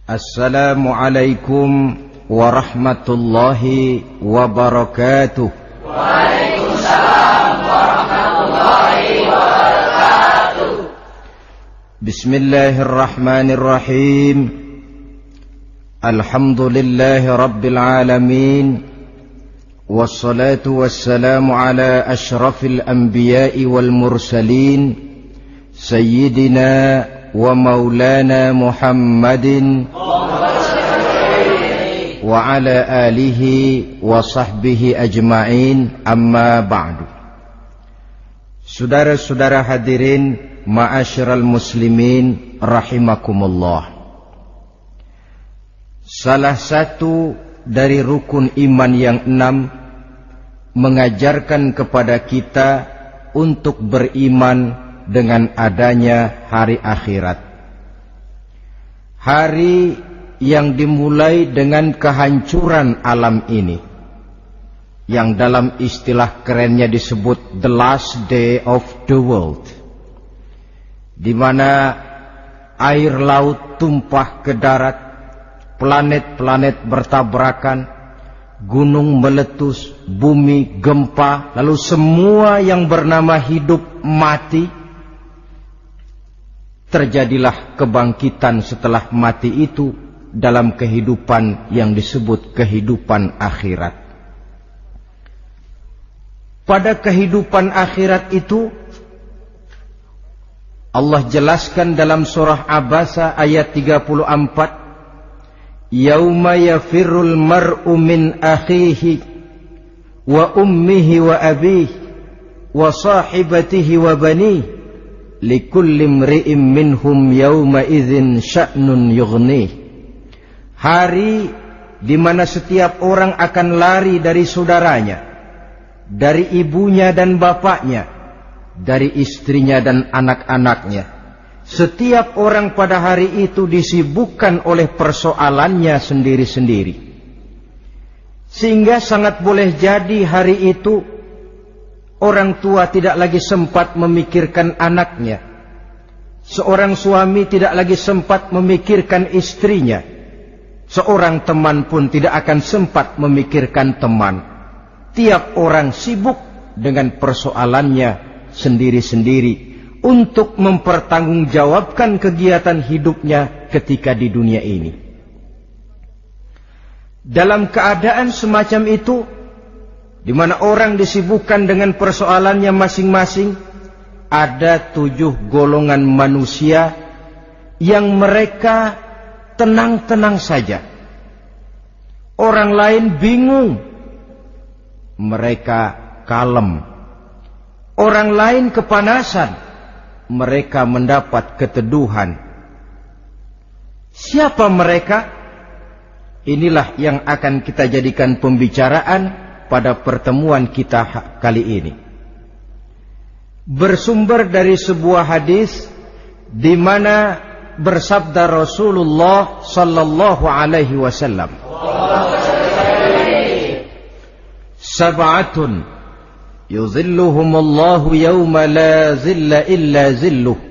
Assalamualaikum warahmatullahi wabarakatuh. Waalaikumsalam warahmatullahi wabarakatuh. Bismillahirrahmanirrahim. Alhamdulillahi rabbil alamin. Wassalatu wassalamu ala ashrafil anbiya'i wal mursalin, Sayyidina wa maulana Muhammadin wa ala alihi wa sahbihi ajma'in, amma ba'du. Saudara-saudara hadirin, ma'asyiral muslimin rahimakumullah. Salah satu dari rukun iman yang 6 mengajarkan kepada kita untuk beriman dengan adanya hari akhirat. Hari yang dimulai dengan kehancuran alam ini, yang dalam istilah kerennya disebut the last day of the world, di mana air laut tumpah ke darat, planet-planet bertabrakan, gunung meletus, bumi gempa, lalu semua yang bernama hidup mati. Terjadilah kebangkitan setelah mati itu dalam kehidupan yang disebut kehidupan akhirat. Pada kehidupan akhirat itu Allah jelaskan dalam surah Abasa ayat 34, Yauma yafirrul mar'u min akhihi wa ummihi wa abihi wa sahibatihi wa banihi likulli imri'in minhum yawma idzin sya'nun yughnih. Hari di mana setiap orang akan lari dari saudaranya, dari ibunya dan bapaknya, dari istrinya dan anak-anaknya. Setiap orang pada hari itu disibukkan oleh persoalannya sendiri-sendiri. Sehingga sangat boleh jadi hari itu orang tua tidak lagi sempat memikirkan anaknya. Seorang suami tidak lagi sempat memikirkan istrinya. Seorang teman pun tidak akan sempat memikirkan teman. Tiap orang sibuk dengan persoalannya sendiri-sendiri untuk mempertanggungjawabkan kegiatan hidupnya ketika di dunia ini. Dalam keadaan semacam itu, di mana orang disibukkan dengan persoalannya masing-masing, ada 7 golongan manusia yang mereka tenang-tenang saja. Orang lain bingung, mereka kalem. Orang lain kepanasan, mereka mendapat keteduhan. Siapa mereka? Inilah yang akan kita jadikan pembicaraan pada pertemuan kita kali ini. Bersumber dari sebuah hadis di mana bersabda Rasulullah sallallahu alaihi wasallam, Sab'atun yuzilluhumullahu yawma la zilla illa zilluh.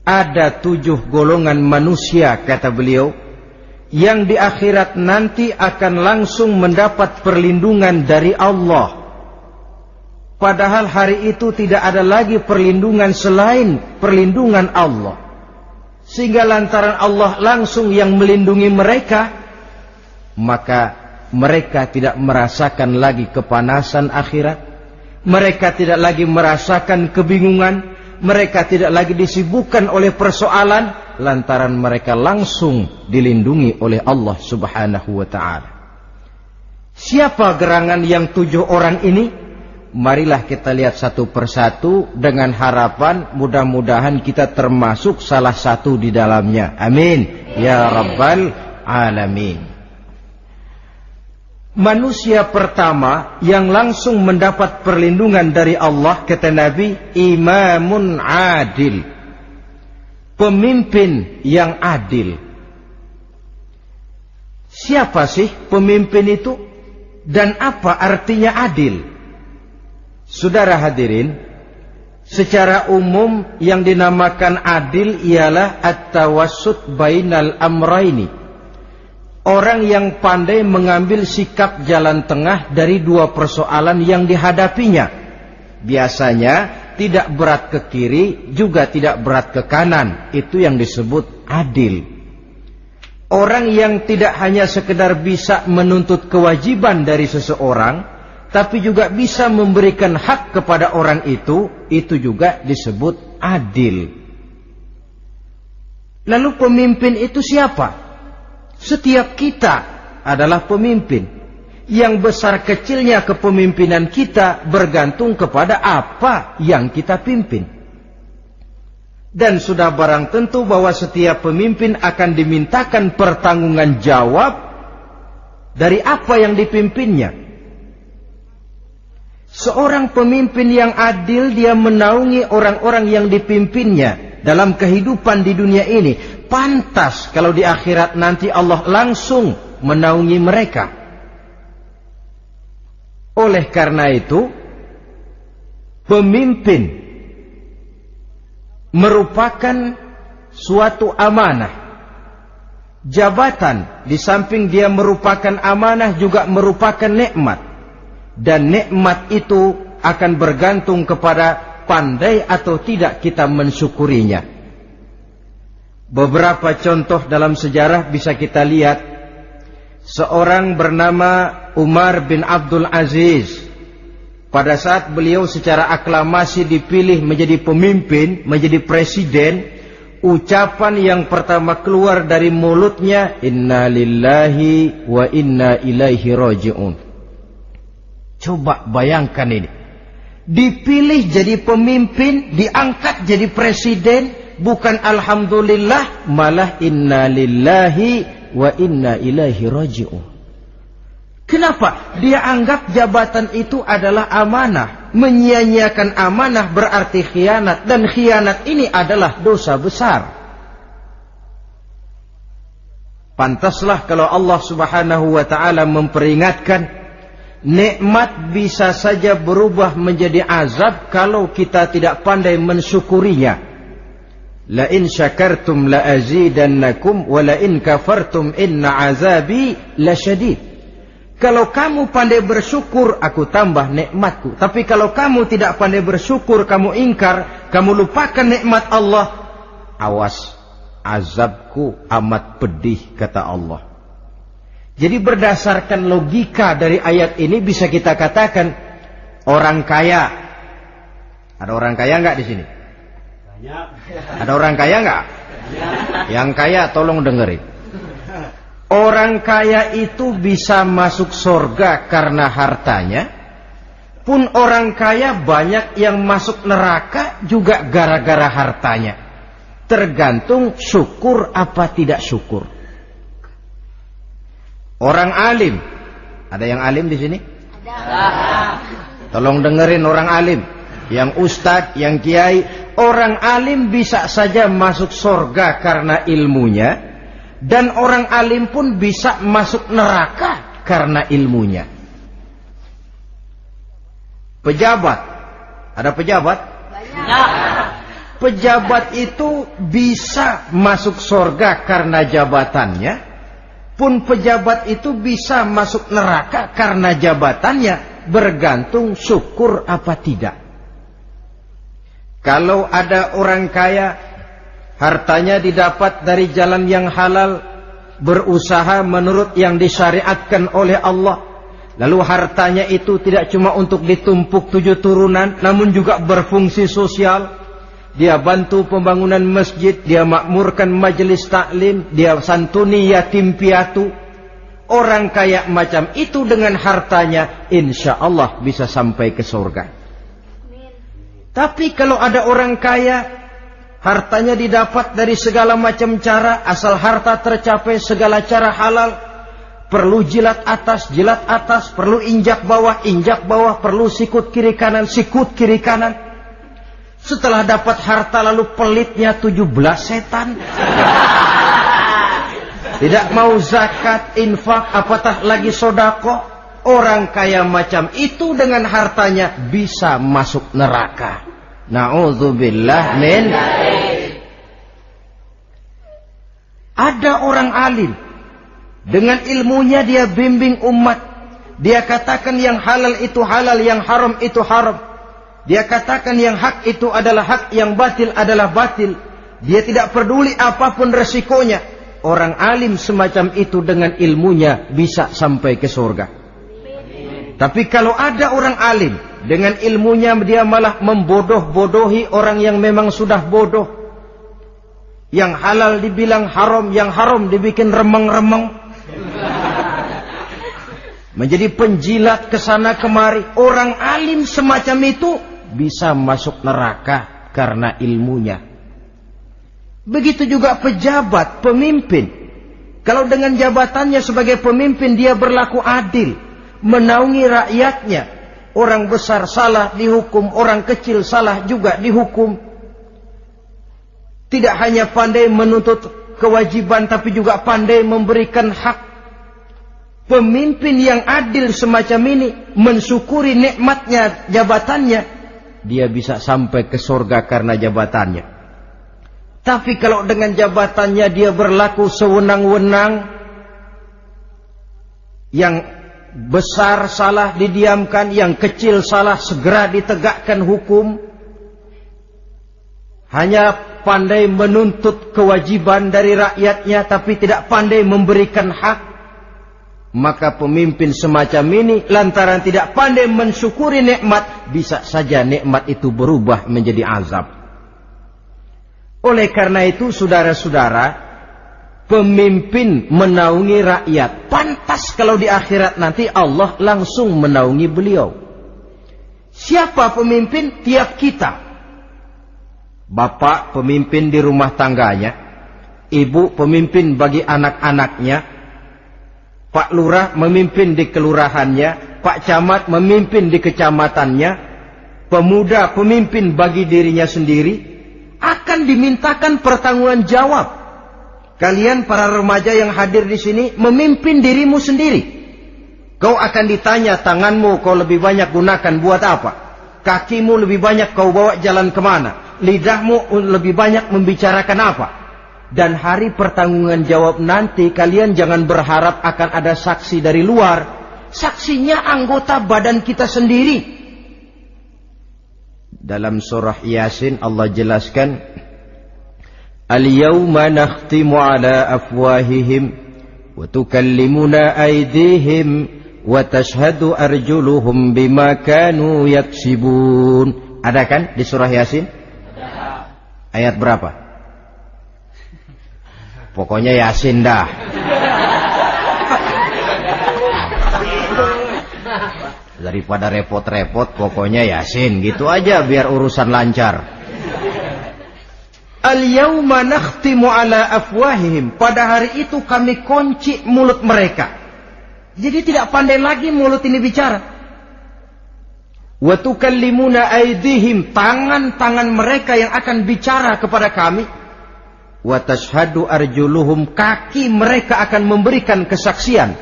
Ada 7 golongan manusia, kata beliau, yang di akhirat nanti akan langsung mendapat perlindungan dari Allah. Padahal hari itu tidak ada lagi perlindungan selain perlindungan Allah. Sehingga lantaran Allah langsung yang melindungi mereka, maka mereka tidak merasakan lagi kepanasan akhirat. Mereka tidak lagi merasakan kebingungan. Mereka tidak lagi disibukkan oleh persoalan, lantaran mereka langsung dilindungi oleh Allah subhanahu wa ta'ala. Siapa gerangan yang 7 orang ini? Marilah kita lihat satu persatu dengan harapan mudah-mudahan kita termasuk salah satu di dalamnya. Amin ya rabbal alamin. Manusia pertama yang langsung mendapat perlindungan dari Allah, kata Nabi, imamun adil, pemimpin yang adil. Siapa sih pemimpin itu? Dan apa artinya adil? Saudara hadirin, Secara umum yang dinamakan adil ialah at-tawassut bainal amraini. Orang yang pandai mengambil sikap jalan tengah dari dua persoalan yang dihadapinya. Biasanya tidak berat ke kiri, juga tidak berat ke kanan. Itu yang disebut adil. Orang yang tidak hanya sekedar bisa menuntut kewajiban dari seseorang, tapi juga bisa memberikan hak kepada orang itu juga disebut adil. Lalu pemimpin itu siapa? Setiap kita adalah pemimpin. Yang besar kecilnya kepemimpinan kita bergantung kepada apa yang kita pimpin. Dan sudah barang tentu bahwa setiap pemimpin akan dimintakan pertanggungan jawab dari apa yang dipimpinnya. Seorang pemimpin yang adil, dia menaungi orang-orang yang dipimpinnya dalam kehidupan di dunia ini. Pantas kalau di akhirat nanti Allah langsung menaungi mereka. Oleh karena itu, pemimpin merupakan suatu amanah. Jabatan di samping dia merupakan amanah juga merupakan nikmat. Dan nikmat itu akan bergantung kepada pandai atau tidak kita mensyukurinya. Beberapa contoh dalam sejarah bisa kita lihat. Seorang bernama Umar bin Abdul Aziz. Pada saat beliau secara aklamasi dipilih menjadi pemimpin, menjadi presiden, ucapan yang pertama keluar dari mulutnya, Inna lillahi wa inna ilaihi raji'un. Coba bayangkan ini. Dipilih jadi pemimpin, diangkat jadi presiden, bukan alhamdulillah, malah inna lillahi wa inna ilaihi raji'un. Kenapa? Dia anggap jabatan itu adalah amanah. Menyia-nyiakan amanah berarti khianat. Dan khianat ini adalah dosa besar. Pantaslah kalau Allah subhanahu wa ta'ala memperingatkan, nikmat bisa saja berubah menjadi azab kalau kita tidak pandai mensyukurinya. La in syakartum la azidannakum wa la in kafartum inna azabi lasyadid. Kalau kamu pandai bersyukur, aku tambah nikmatku. Tapi kalau kamu tidak pandai bersyukur, kamu ingkar, kamu lupakan nikmat Allah, awas, azabku amat pedih, kata Allah. Jadi berdasarkan logika dari ayat ini bisa kita katakan orang kaya. Ada orang kaya nggak di sini? Banyak. Ada orang kaya nggak? Yang kaya tolong dengerin. Orang kaya itu bisa masuk surga karena hartanya. Pun orang kaya banyak yang masuk neraka juga gara-gara hartanya. Tergantung syukur apa tidak syukur. Orang alim, ada yang alim di sini? Ada. Tolong dengerin orang alim, yang ustadz, yang kiai. Orang alim bisa saja masuk surga karena ilmunya, dan orang alim pun bisa masuk neraka karena ilmunya. Pejabat, ada pejabat? Banyak. Pejabat itu bisa masuk surga karena jabatannya. Pun pejabat itu bisa masuk neraka karena jabatannya, bergantung syukur apa tidak. Kalau ada orang kaya, hartanya didapat dari jalan yang halal, berusaha menurut yang disyariatkan oleh Allah, lalu hartanya itu tidak cuma untuk ditumpuk 7 turunan, namun juga berfungsi sosial. Dia bantu pembangunan masjid, dia makmurkan majelis taklim, dia santuni yatim piatu. Orang kaya macam itu dengan hartanya, insya Allah bisa sampai ke surga. Tapi kalau ada orang kaya, hartanya didapat dari segala macam cara, asal harta tercapai segala cara halal. Perlu jilat atas, perlu injak bawah, perlu sikut kiri kanan, sikut kiri kanan. Setelah dapat harta lalu pelitnya 17 setan. Tidak mau zakat, infak, apatah lagi sodako. Orang kaya macam itu dengan hartanya bisa masuk neraka. Na'udzubillah min. Ada orang alim, dengan ilmunya dia bimbing umat. Dia katakan yang halal itu halal, yang haram itu haram. Dia katakan yang hak itu adalah hak, yang batil adalah batil. Dia tidak peduli apapun resikonya. Orang alim semacam itu dengan ilmunya bisa sampai ke surga. Tapi kalau ada orang alim, dengan ilmunya dia malah membodoh-bodohi orang yang memang sudah bodoh. Yang halal dibilang haram, yang haram dibikin remeng-remeng. Menjadi penjilat kesana kemari. Orang alim semacam itu bisa masuk neraka karena ilmunya. Begitu juga pejabat, pemimpin. Kalau dengan jabatannya sebagai pemimpin dia berlaku adil, menaungi rakyatnya. Orang besar salah dihukum, orang kecil salah juga dihukum. Tidak hanya pandai menuntut kewajiban, tapi juga pandai memberikan hak. Pemimpin yang adil semacam ini mensyukuri nikmatnya jabatannya, dia bisa sampai ke surga karena jabatannya. Tapi kalau dengan jabatannya dia berlaku sewenang-wenang, yang besar salah didiamkan, yang kecil salah segera ditegakkan hukum, hanya pandai menuntut kewajiban dari rakyatnya tapi tidak pandai memberikan hak, maka pemimpin semacam ini lantaran tidak pandai mensyukuri nikmat, bisa saja nikmat itu berubah menjadi azab. Oleh karena itu saudara-saudara, pemimpin menaungi rakyat, pantas kalau di akhirat nanti Allah langsung menaungi beliau. Siapa pemimpin? Tiap kita. Bapak pemimpin di rumah tangganya, ibu pemimpin bagi anak-anaknya, Pak Lurah memimpin di kelurahannya, Pak Camat memimpin di kecamatannya, pemuda pemimpin bagi dirinya sendiri, akan dimintakan pertanggungjawaban jawab. Kalian para remaja yang hadir di sini memimpin dirimu sendiri. Kau akan ditanya, tanganmu kau lebih banyak gunakan buat apa? Kakimu lebih banyak kau bawa jalan kemana? Lidahmu lebih banyak membicarakan apa? Dan hari pertanggungan jawab nanti kalian jangan berharap akan ada saksi dari luar. Saksinya anggota badan kita sendiri. Dalam surah Yasin Allah jelaskan, Al-yawma nakhtimu ala afwahihim wa tukallimuna aydihim wa tashhadu arjuluhum bima kanu yaksibun. Ada kan di surah Yasin? Ayat berapa? Pokoknya Yasin dah. Daripada repot-repot, pokoknya Yasin. Gitu aja biar urusan lancar. Al-yawma nakhtimu ala afwahihim. Pada hari itu kami kunci mulut mereka. Jadi tidak pandai lagi mulut ini bicara. Wa tukallimuna aydihim. Tangan-tangan mereka yang akan bicara kepada kami. Wa tashhadu arjuluhum, kaki mereka akan memberikan kesaksian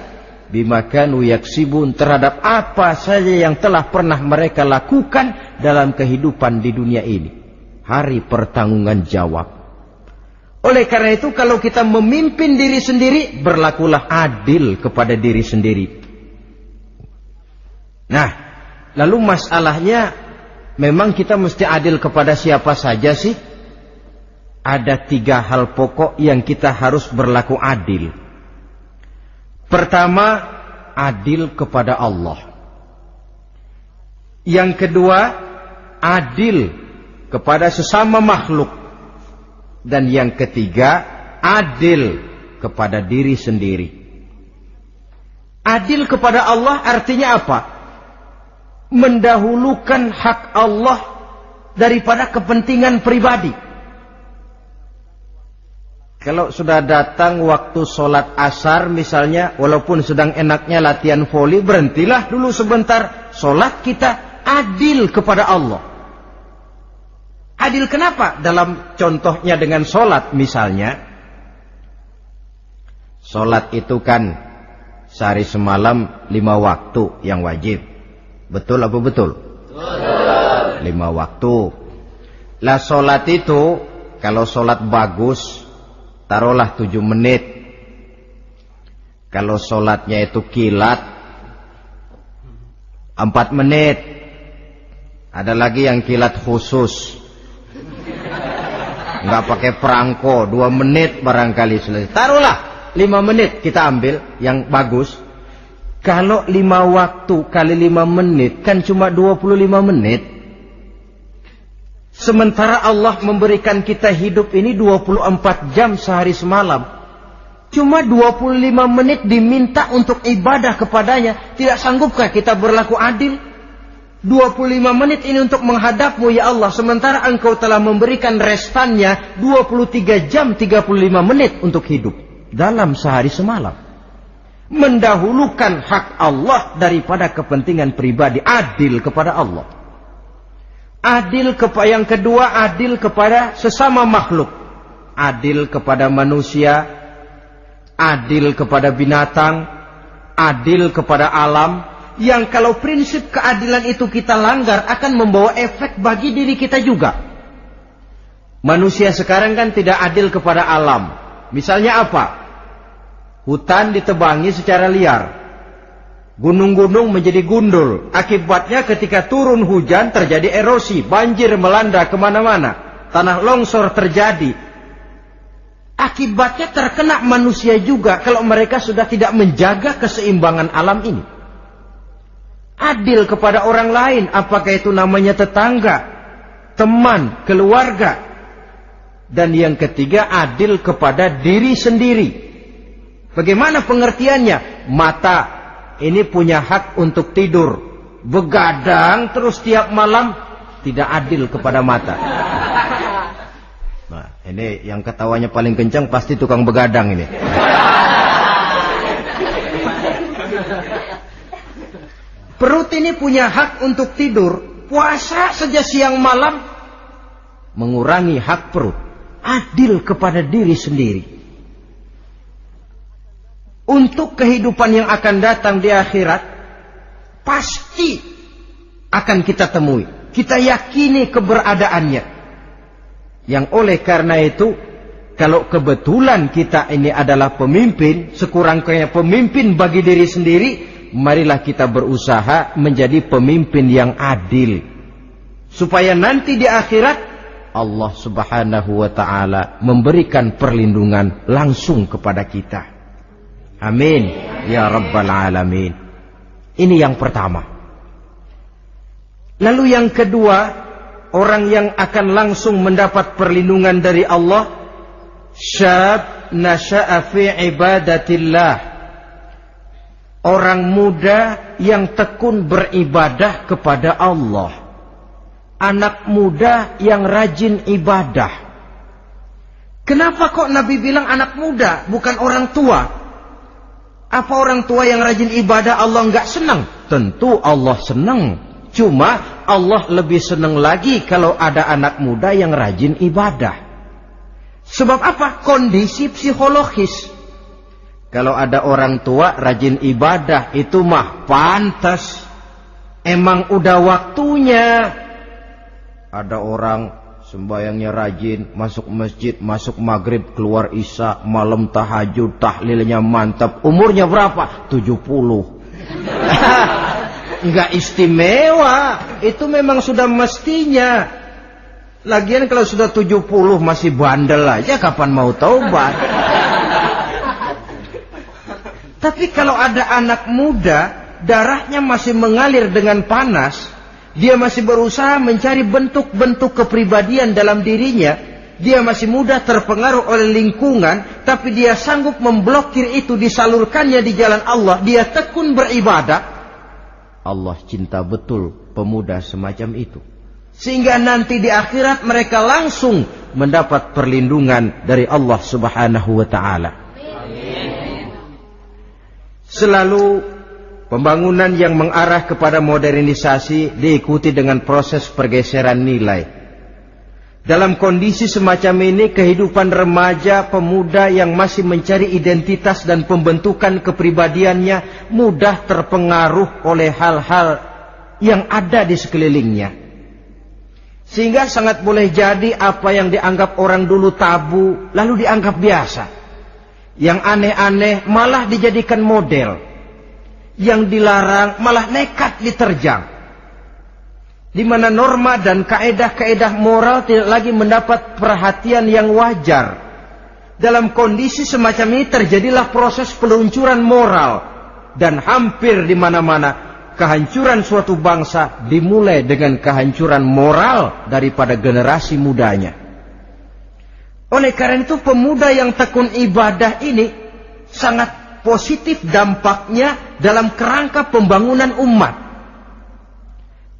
bima kanu yaksibun, terhadap apa saja yang telah pernah mereka lakukan dalam kehidupan di dunia ini. Hari pertanggungan jawab. Oleh karena itu kalau kita memimpin diri sendiri, berlakulah adil kepada diri sendiri. Nah, lalu masalahnya memang kita mesti adil kepada siapa saja sih? Ada 3 hal pokok yang kita harus berlaku adil. Pertama, adil kepada Allah. Yang kedua, adil kepada sesama makhluk. Dan yang ketiga, adil kepada diri sendiri. Adil kepada Allah artinya apa? Mendahulukan hak Allah daripada kepentingan pribadi. Kalau sudah datang waktu sholat asar misalnya, walaupun sedang enaknya latihan voli, berhentilah dulu sebentar. Sholat kita adil kepada Allah. Adil kenapa? Dalam contohnya dengan sholat misalnya. Sholat itu kan sehari semalam 5 waktu yang wajib. Betul apa betul? Betul. 5 waktu. Lah sholat itu, kalau sholat bagus, taruhlah 7 menit. Kalau sholatnya itu kilat, 4 menit. Ada lagi yang kilat khusus, nggak pakai perangko, 2 menit barangkali selesai. Taruhlah 5 menit kita ambil yang bagus. Kalau 5 waktu kali 5 menit kan cuma 25 menit. Sementara Allah memberikan kita hidup ini 24 jam sehari semalam. Cuma 25 menit diminta untuk ibadah kepadanya. Tidak sanggupkah kita berlaku adil? 25 menit ini untuk menghadapmu ya Allah. Sementara engkau telah memberikan restannya 23 jam 35 menit untuk hidup. Dalam sehari semalam. Mendahulukan hak Allah daripada kepentingan pribadi. Adil kepada Allah. Adil yang kedua, adil kepada sesama makhluk. Adil kepada manusia, adil kepada binatang, adil kepada alam. Yang kalau prinsip keadilan itu kita langgar akan membawa efek bagi diri kita juga. Manusia sekarang kan tidak adil kepada alam. Misalnya apa? Hutan ditebangi secara liar. Gunung-gunung menjadi gundul. Akibatnya ketika turun hujan terjadi erosi. Banjir melanda kemana-mana. Tanah longsor terjadi. Akibatnya terkena manusia juga. Kalau mereka sudah tidak menjaga keseimbangan alam ini. Adil kepada orang lain. Apakah itu namanya tetangga, teman, keluarga. Dan yang ketiga, adil kepada diri sendiri. Bagaimana pengertiannya? Mata ini punya hak untuk tidur. Begadang terus tiap malam, tidak adil kepada mata. Nah, ini yang ketawanya paling kencang pasti tukang begadang ini. Perut ini punya hak untuk tidur. Puasa saja siang malam, mengurangi hak perut. Adil kepada diri sendiri. Untuk kehidupan yang akan datang di akhirat, pasti akan kita temui. Kita yakini keberadaannya. Yang oleh karena itu, kalau kebetulan kita ini adalah pemimpin, sekurang-kurangnya pemimpin bagi diri sendiri, marilah kita berusaha menjadi pemimpin yang adil. Supaya nanti di akhirat, Allah Subhanahu wa ta'ala memberikan perlindungan langsung kepada kita. Amin ya rabbal alamin. Ini yang pertama. Lalu yang kedua, orang yang akan langsung mendapat perlindungan dari Allah, syab nasha'a fi ibadatillah. Orang muda yang tekun beribadah kepada Allah. Anak muda yang rajin ibadah. Kenapa kok Nabi bilang anak muda, bukan orang tua? Apa orang tua yang rajin ibadah Allah enggak senang? Tentu Allah senang. Cuma Allah lebih senang lagi kalau ada anak muda yang rajin ibadah. Sebab apa? Kondisi psikologis. Kalau ada orang tua rajin ibadah, itu mah pantas. Emang udah waktunya. Ada orang sembayangnya rajin, masuk masjid, masuk maghrib, keluar isya, malam tahajud, tahlilnya mantap. Umurnya berapa? 70. Enggak istimewa. Itu memang sudah mestinya. Lagian kalau sudah 70 masih bandel aja, kapan mau taubat? Tapi kalau ada anak muda, darahnya masih mengalir dengan panas, dia masih berusaha mencari bentuk-bentuk kepribadian dalam dirinya. Dia masih mudah terpengaruh oleh lingkungan, tapi dia sanggup memblokir itu, disalurkannya di jalan Allah. Dia tekun beribadah. Allah cinta betul pemuda semacam itu. Sehingga nanti di akhirat mereka langsung mendapat perlindungan dari Allah Subhanahu wa ta'ala. Selalu pembangunan yang mengarah kepada modernisasi diikuti dengan proses pergeseran nilai. Dalam kondisi semacam ini, kehidupan remaja, pemuda yang masih mencari identitas dan pembentukan kepribadiannya mudah terpengaruh oleh hal-hal yang ada di sekelilingnya. Sehingga sangat boleh jadi apa yang dianggap orang dulu tabu, lalu dianggap biasa. Yang aneh-aneh malah dijadikan model. Yang dilarang malah nekat diterjang. Di mana norma dan kaedah-kaedah moral tidak lagi mendapat perhatian yang wajar. Dalam kondisi semacam ini terjadilah proses peluncuran moral. Dan hampir di mana-mana kehancuran suatu bangsa dimulai dengan kehancuran moral daripada generasi mudanya. Oleh karena itu pemuda yang tekun ibadah ini sangat positif dampaknya dalam kerangka pembangunan umat.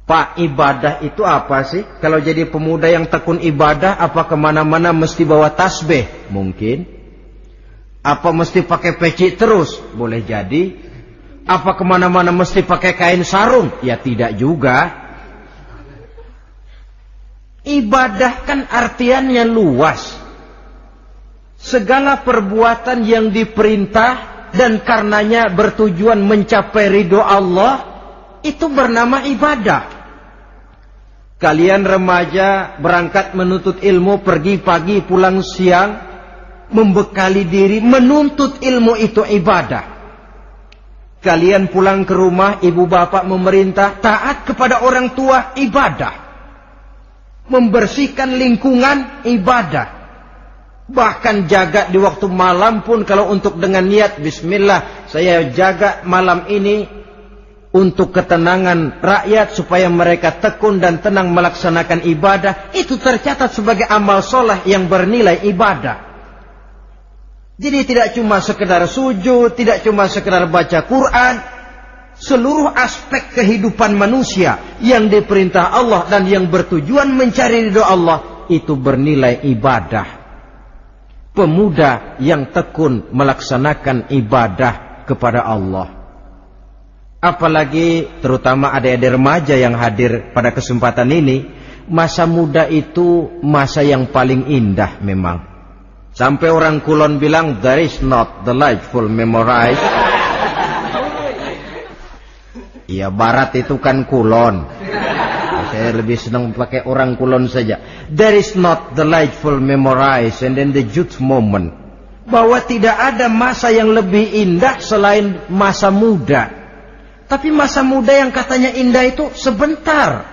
Pak, ibadah itu apa sih? Kalau jadi pemuda yang tekun ibadah, apa kemana-mana mesti bawa tasbih? Mungkin. Apa mesti pakai peci terus? Boleh jadi. Apa kemana-mana mesti pakai kain sarung? Ya tidak juga. Ibadah kan artiannya luas. Segala perbuatan yang diperintah dan karenanya bertujuan mencapai ridho Allah, itu bernama ibadah. Kalian remaja berangkat menuntut ilmu, pergi pagi pulang siang, membekali diri, menuntut ilmu itu ibadah. Kalian pulang ke rumah, ibu bapak memerintah, taat kepada orang tua, ibadah. Membersihkan lingkungan, ibadah. Bahkan jaga di waktu malam pun kalau untuk dengan niat, bismillah, saya jaga malam ini untuk ketenangan rakyat supaya mereka tekun dan tenang melaksanakan ibadah, itu tercatat sebagai amal soleh yang bernilai ibadah. Jadi tidak cuma sekedar sujud, tidak cuma sekedar baca Quran. Seluruh aspek kehidupan manusia yang diperintah Allah dan yang bertujuan mencari ridho Allah, itu bernilai ibadah. Pemuda yang tekun melaksanakan ibadah kepada Allah. Apalagi terutama adik-adik remaja yang hadir pada kesempatan ini, masa muda itu masa yang paling indah memang. Sampai orang Kulon bilang, there is not delightful memorize. Iya, barat itu kan Kulon. Saya lebih senang pakai orang Kulon saja. There is not delightful memorize and then the youth moment. Bahwa tidak ada masa yang lebih indah selain masa muda. Tapi masa muda yang katanya indah itu sebentar.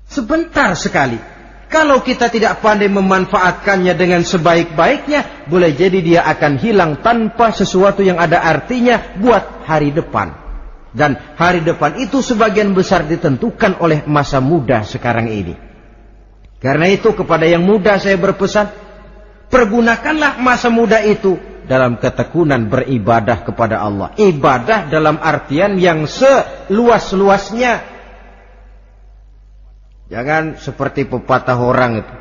Sebentar sekali. Kalau kita tidak pandai memanfaatkannya dengan sebaik-baiknya, boleh jadi dia akan hilang tanpa sesuatu yang ada artinya buat hari depan. Dan hari depan itu sebagian besar ditentukan oleh masa muda sekarang ini. Karena itu kepada yang muda saya berpesan, pergunakanlah masa muda itu dalam ketekunan beribadah kepada Allah. Ibadah dalam artian yang seluas-luasnya. Jangan seperti pepatah orang itu.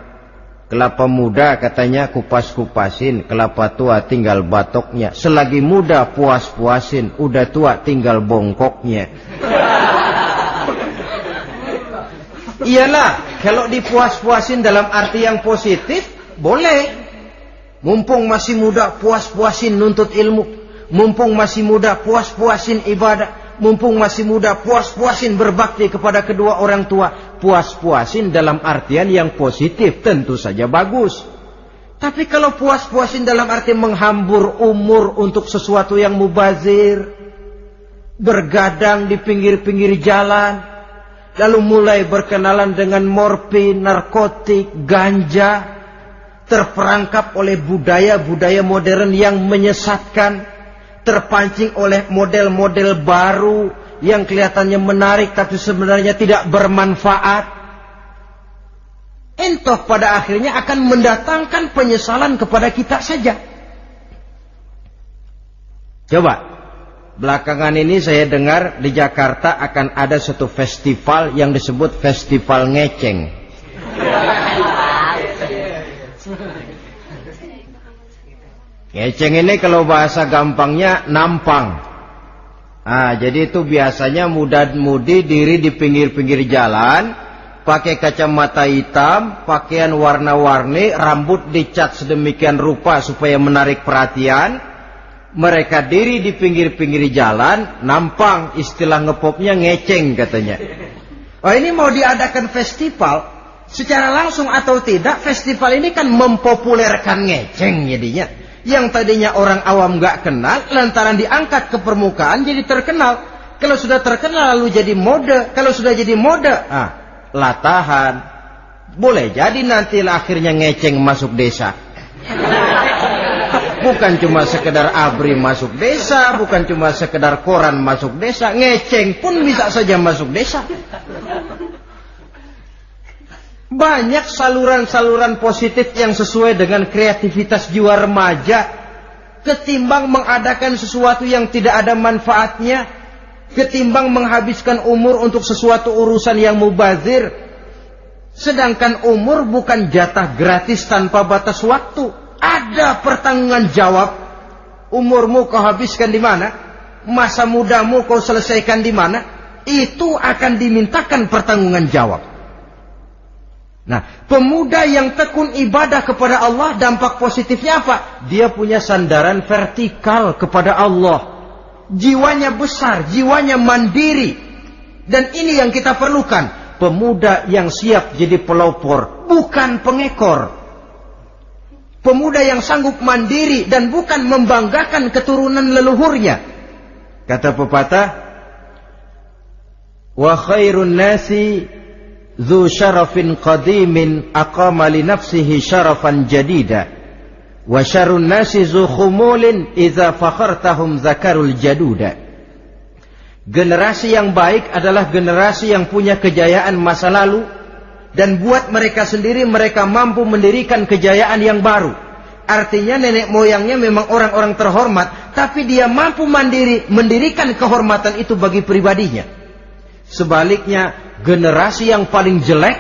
Kelapa muda katanya kupas-kupasin, kelapa tua tinggal batoknya. Selagi muda puas-puasin, udah tua tinggal bongkoknya. Iyalah, kalau dipuas-puasin dalam arti yang positif, boleh. Mumpung masih muda, puas-puasin nuntut ilmu. Mumpung masih muda, puas-puasin ibadah. Mumpung masih muda, puas-puasin berbakti kepada kedua orang tua. Puas-puasin dalam artian yang positif tentu saja bagus. Tapi kalau puas-puasin dalam arti menghambur umur untuk sesuatu yang mubazir, bergadang di pinggir-pinggir jalan, lalu mulai berkenalan dengan morfin, narkotik, ganja, terperangkap oleh budaya-budaya modern yang menyesatkan, terpancing oleh model-model baru yang kelihatannya menarik tapi sebenarnya tidak bermanfaat, entah pada akhirnya akan mendatangkan penyesalan kepada kita saja. Coba, belakangan ini saya dengar di Jakarta akan ada satu festival yang disebut Festival Ngeceng. Ngeceng ini kalau bahasa gampangnya nampang. Jadi itu biasanya muda-mudi diri di pinggir-pinggir jalan, pakai kacamata hitam, pakaian warna-warni, rambut dicat sedemikian rupa supaya menarik perhatian. Mereka diri di pinggir-pinggir jalan, nampang, istilah ngepopnya ngeceng katanya. Oh, ini mau diadakan festival, secara langsung atau tidak, festival ini kan mempopulerkan ngeceng jadinya. Yang tadinya orang awam nggak kenal, lantaran diangkat ke permukaan jadi terkenal. Kalau sudah terkenal lalu jadi mode. Kalau sudah jadi mode, latahan. Boleh jadi nanti akhirnya ngeceng masuk desa. Bukan cuma sekedar ABRI masuk desa, bukan cuma sekedar koran masuk desa, ngeceng pun bisa saja masuk desa. Banyak saluran-saluran positif yang sesuai dengan kreativitas jiwa remaja. Ketimbang mengadakan sesuatu yang tidak ada manfaatnya, ketimbang menghabiskan umur untuk sesuatu urusan yang mubazir. Sedangkan umur bukan jatah gratis tanpa batas waktu. Ada pertanggungan jawab. Umurmu kau habiskan di mana? Masa mudamu kau selesaikan di mana? Itu akan dimintakan pertanggungan jawab. Nah, pemuda yang tekun ibadah kepada Allah, dampak positifnya apa? Dia punya sandaran vertikal kepada Allah. Jiwanya besar, jiwanya mandiri. Dan ini yang kita perlukan. Pemuda yang siap jadi pelopor, bukan pengekor. Pemuda yang sanggup mandiri dan bukan membanggakan keturunan leluhurnya. Kata pepatah, wa khairun nasi dzu syarafin qadimin aqama li nafsihi syarafan jadida wa syarrun nasi dzu khumulin idza fakhartahum zakarul jaduda. Generasi yang baik adalah generasi yang punya kejayaan masa lalu, dan buat mereka sendiri mereka mampu mendirikan kejayaan yang baru. Artinya nenek moyangnya memang orang-orang terhormat, tapi dia mampu mandiri mendirikan kehormatan itu bagi pribadinya. Sebaliknya, generasi yang paling jelek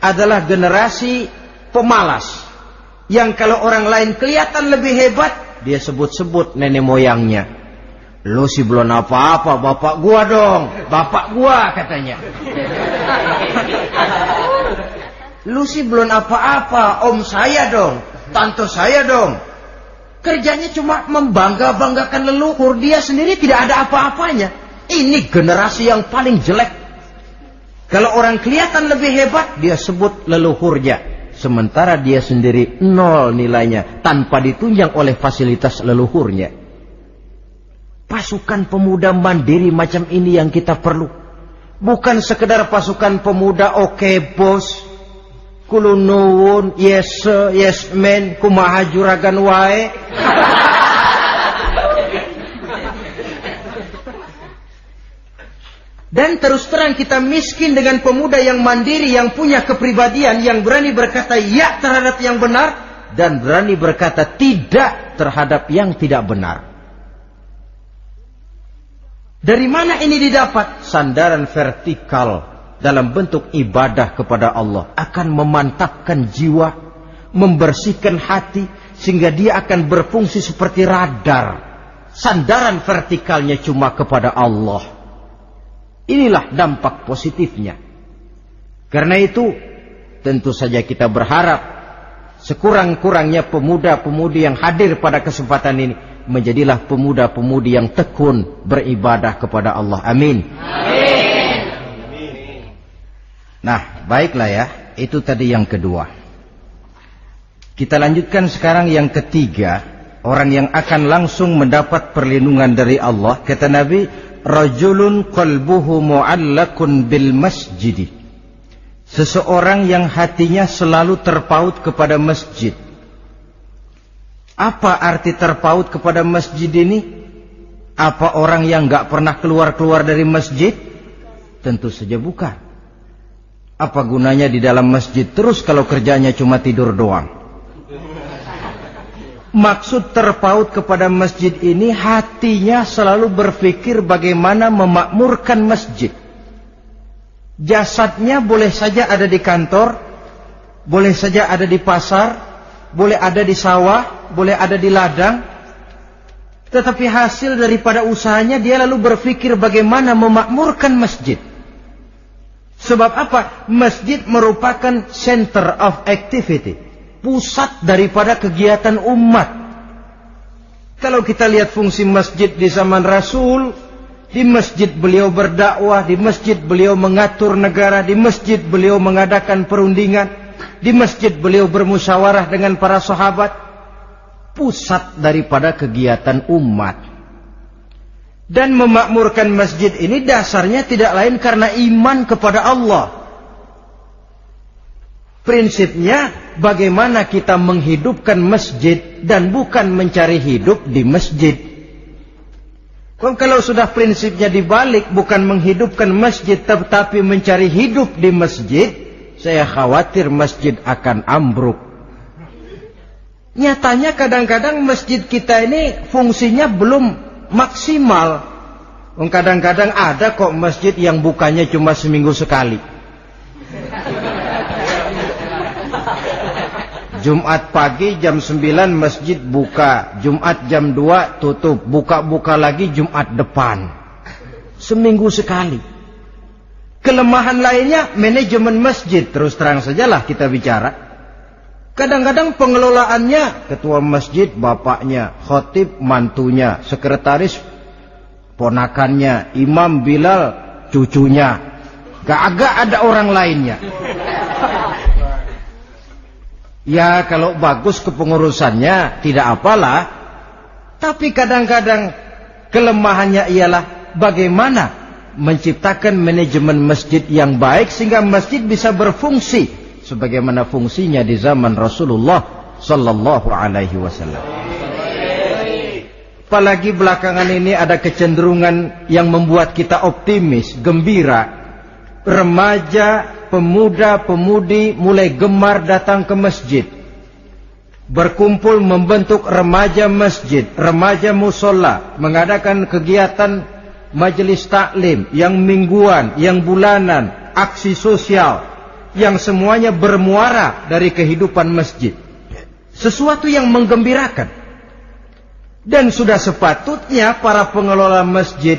adalah generasi pemalas, yang kalau orang lain kelihatan lebih hebat, dia sebut-sebut nenek moyangnya. Lu sih belum apa-apa, bapak gua dong, bapak gua katanya. Lu sih belum apa-apa, om saya dong, tante saya dong. Kerjanya cuma membangga-banggakan leluhur, dia sendiri tidak ada apa-apanya. Ini generasi yang paling jelek. Kalau orang kelihatan lebih hebat, dia sebut leluhurnya. Sementara dia sendiri nol nilainya, tanpa ditunjang oleh fasilitas leluhurnya. Pasukan pemuda mandiri macam ini yang kita perlu. Bukan sekedar pasukan pemuda oke bos, kulunuwun, yes sir, yes man, kumaha juragan wae. Dan terus terang kita miskin dengan pemuda yang mandiri, yang punya kepribadian, yang berani berkata ya terhadap yang benar, dan berani berkata tidak terhadap yang tidak benar. Dari mana ini didapat? Sandaran vertikal dalam bentuk ibadah kepada Allah akan memantapkan jiwa, membersihkan hati, sehingga dia akan berfungsi seperti radar. Sandaran vertikalnya cuma kepada Allah. Inilah dampak positifnya. Karena itu, tentu saja kita berharap sekurang-kurangnya pemuda-pemudi yang hadir pada kesempatan ini menjadilah pemuda-pemudi yang tekun beribadah kepada Allah. Amin. Amin. Nah, baiklah ya. Itu tadi yang kedua. Kita lanjutkan sekarang yang ketiga. Orang yang akan langsung mendapat perlindungan dari Allah. Kata Nabi, rajulun qalbuhu mu'allakun bil masjid. Seseorang yang hatinya selalu terpaut kepada masjid. Apa arti terpaut kepada masjid ini? Apa orang yang gak pernah keluar-keluar dari masjid? Tentu saja bukan. Apa gunanya di dalam masjid terus kalau kerjanya cuma tidur doang? Maksud terpaut kepada masjid ini, hatinya selalu berpikir bagaimana memakmurkan masjid. Jasadnya boleh saja ada di kantor, boleh saja ada di pasar, boleh ada di sawah, boleh ada di ladang. Tetapi hasil daripada usahanya dia lalu berpikir bagaimana memakmurkan masjid. Sebab apa? Masjid merupakan center of activity, pusat daripada kegiatan umat. Kalau kita lihat fungsi masjid di zaman Rasul, Di masjid beliau berdakwah, di masjid beliau mengatur negara, di masjid beliau mengadakan perundingan, di masjid beliau bermusyawarah dengan para sahabat. Pusat daripada kegiatan umat. Dan memakmurkan masjid ini dasarnya tidak lain karena iman kepada Allah. Prinsipnya bagaimana kita menghidupkan masjid dan bukan mencari hidup di masjid. Kalau sudah prinsipnya dibalik, bukan menghidupkan masjid tetapi mencari hidup di masjid, saya khawatir masjid akan ambruk. Nyatanya kadang-kadang masjid kita ini fungsinya belum maksimal. Kadang-kadang ada kok masjid yang bukanya cuma seminggu sekali. Jumat pagi jam 9 masjid buka, Jumat jam 2 tutup, buka-buka lagi Jumat depan. Seminggu sekali. Kelemahan lainnya manajemen masjid, terus terang sajalah kita bicara. Kadang-kadang pengelolaannya ketua masjid bapaknya, khotib mantunya, sekretaris ponakannya, imam Bilal cucunya. Gak ada orang lainnya. Ya kalau bagus kepengurusannya tidak apalah. Tapi kadang-kadang kelemahannya ialah bagaimana menciptakan manajemen masjid yang baik sehingga masjid bisa berfungsi sebagaimana fungsinya di zaman Rasulullah sallallahu alaihi wasallam. Apalagi belakangan ini ada kecenderungan yang membuat kita optimis, gembira. Remaja, pemuda-pemudi mulai gemar datang ke masjid. Berkumpul membentuk remaja masjid, remaja musola, mengadakan kegiatan majelis taklim yang mingguan, yang bulanan, aksi sosial, yang semuanya bermuara dari kehidupan masjid. Sesuatu yang menggembirakan. Dan sudah sepatutnya para pengelola masjid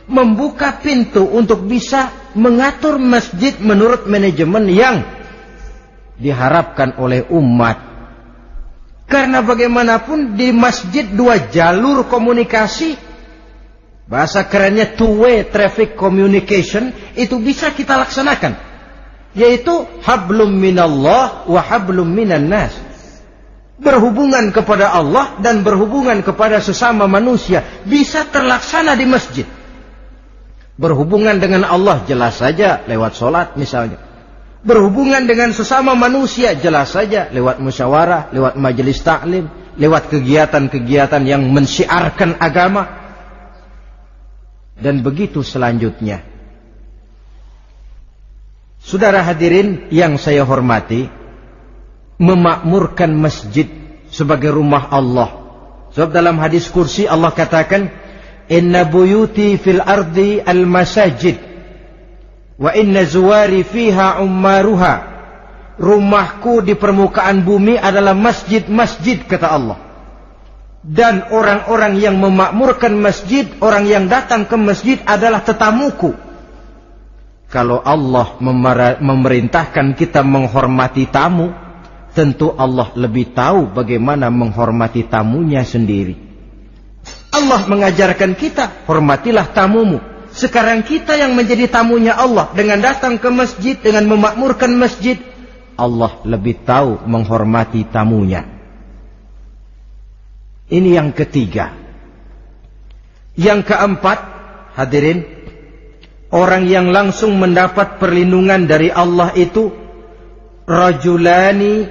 membuka pintu untuk bisa mengatur masjid menurut manajemen yang diharapkan oleh umat. Karena bagaimanapun di masjid dua jalur komunikasi, bahasa kerennya two-way traffic communication, itu bisa kita laksanakan. Yaitu hablum minallah wa hablum minan nas. Berhubungan kepada Allah dan berhubungan kepada sesama manusia bisa terlaksana di masjid. Berhubungan dengan Allah jelas saja lewat sholat misalnya. Berhubungan dengan sesama manusia jelas saja lewat musyawarah, lewat majelis taklim, lewat kegiatan-kegiatan yang mensyiarkan agama. Dan begitu selanjutnya. Saudara hadirin yang saya hormati, memakmurkan masjid sebagai rumah Allah. Sebab dalam hadis kursi Allah katakan, inna buyuti fil ardi al masajid wa inna zuwari fiha ummaruha. Rumahku di permukaan bumi adalah masjid-masjid, kata Allah. Dan orang-orang yang memakmurkan masjid, orang yang datang ke masjid adalah tetamuku. Kalau Allah memerintahkan kita menghormati tamu, tentu Allah lebih tahu bagaimana menghormati tamunya sendiri. Allah mengajarkan kita, hormatilah tamumu. Sekarang kita yang menjadi tamunya Allah dengan datang ke masjid, dengan memakmurkan masjid, Allah lebih tahu menghormati tamunya. Ini yang ketiga. Yang keempat, hadirin, orang yang langsung mendapat perlindungan dari Allah itu rajulani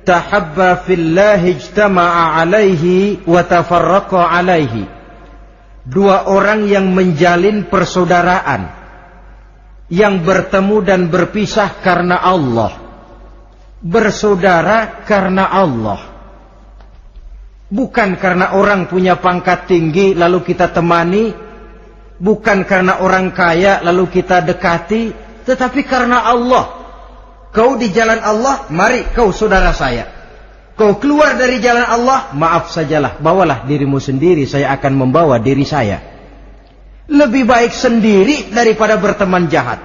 tahabba fillahi ijtama'a alaihi wa tafarraqa alaihi. Dua orang yang menjalin persaudaraan, yang bertemu dan berpisah karena Allah. Bersaudara karena Allah. Bukan karena orang punya pangkat tinggi lalu kita temani, bukan karena orang kaya lalu kita dekati, tetapi karena Allah. Kau di jalan Allah, mari kau saudara saya. Kau keluar dari jalan Allah, maaf sajalah, bawalah dirimu sendiri, saya akan membawa diri saya. Lebih baik sendiri daripada berteman jahat.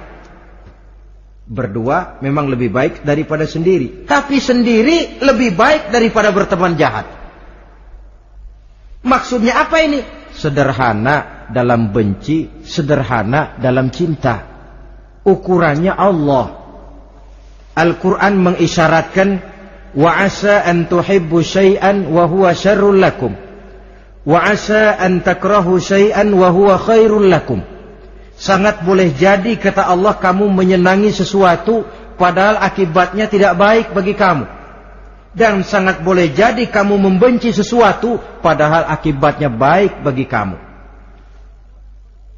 Berdua memang lebih baik daripada sendiri, tapi sendiri lebih baik daripada berteman jahat. Maksudnya apa ini? Sederhana, dalam benci, sederhana dalam cinta. Ukurannya Allah. Al-Quran mengisyaratkan, wa asa an tuhibbu syai'an wa huwa syarrul lakum, wa asa an takrahu syai'an wa huwa khairul lakum. Sangat boleh jadi, kata Allah, kamu menyenangi sesuatu padahal akibatnya tidak baik bagi kamu. Dan sangat boleh jadi kamu membenci sesuatu padahal akibatnya baik bagi kamu.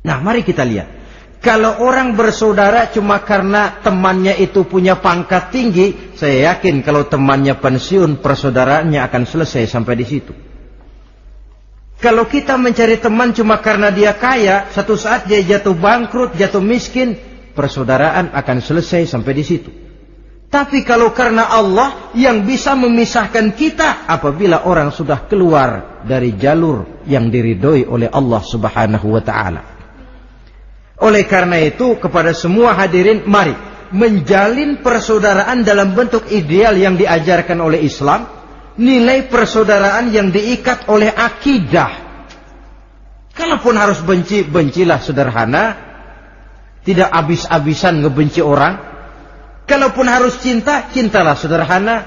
Nah, mari kita lihat. Kalau orang bersaudara cuma karena temannya itu punya pangkat tinggi, saya yakin kalau temannya pensiun, persaudaraannya akan selesai sampai di situ. Kalau kita mencari teman cuma karena dia kaya, satu saat dia jatuh bangkrut, jatuh miskin, persaudaraan akan selesai sampai di situ. Tapi kalau karena Allah yang bisa memisahkan kita apabila orang sudah keluar dari jalur yang diridhoi oleh Allah Subhanahu wa taala. Oleh karena itu, kepada semua hadirin, mari menjalin persaudaraan dalam bentuk ideal yang diajarkan oleh Islam. Nilai persaudaraan yang diikat oleh akidah. Kalaupun harus benci, bencilah sederhana, tidak habis-habisan ngebenci orang. Kalaupun harus cinta, cintalah sederhana.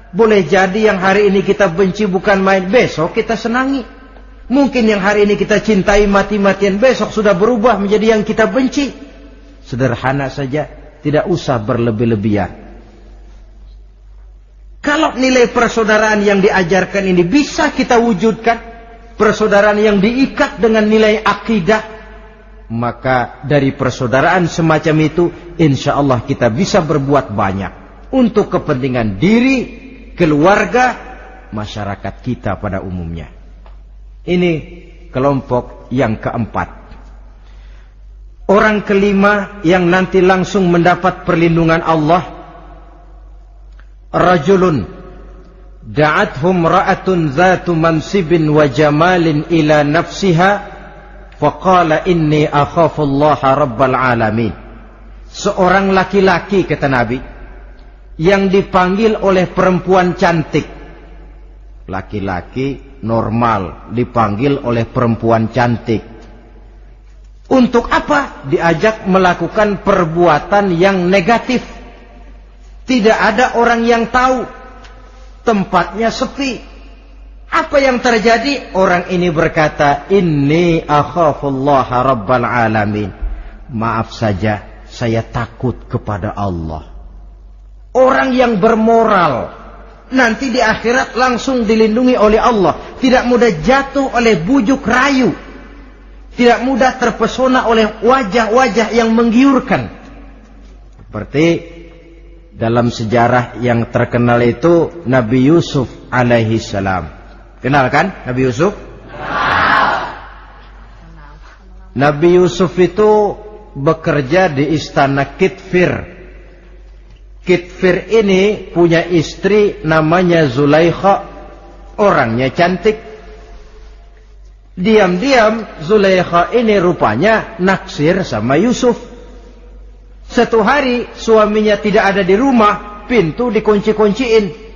Boleh jadi yang hari ini kita benci bukan main, besok kita senangi. Mungkin yang hari ini kita cintai mati-matian, besok sudah berubah menjadi yang kita benci. Sederhana saja, tidak usah berlebih-lebihan. Kalau nilai persaudaraan yang diajarkan ini bisa kita wujudkan, persaudaraan yang diikat dengan nilai akidah, maka dari persaudaraan semacam itu, insya Allah kita bisa berbuat banyak untuk kepentingan diri, keluarga, masyarakat kita pada umumnya. Ini kelompok yang keempat. Orang kelima yang nanti langsung mendapat perlindungan Allah, rajulun da'athum ra'atun zatu mansibin wa jamalin ila nafsiha faqala inni akhafullaha rabbal alamin. Seorang laki-laki, kata Nabi, yang dipanggil oleh perempuan cantik. Laki-laki normal dipanggil oleh perempuan cantik. Untuk apa? Diajak melakukan perbuatan yang negatif. Tidak ada orang yang tahu. Tempatnya sepi. Apa yang terjadi? Orang ini berkata, inni akhafullaha rabbal alamin. Maaf saja, saya takut kepada Allah. Orang yang bermoral nanti di akhirat langsung dilindungi oleh Allah. Tidak mudah jatuh oleh bujuk rayu. Tidak mudah terpesona oleh wajah-wajah yang menggiurkan. Seperti dalam sejarah yang terkenal itu Nabi Yusuf alaihi salam. Kenal kan Nabi Yusuf? Nabi Yusuf itu bekerja di istana Kitfir. Kitfir ini punya istri namanya Zulaikha. Orangnya cantik. Diam-diam Zulaikha ini rupanya naksir sama Yusuf. Satu hari suaminya tidak ada di rumah, pintu dikunci-kunciin.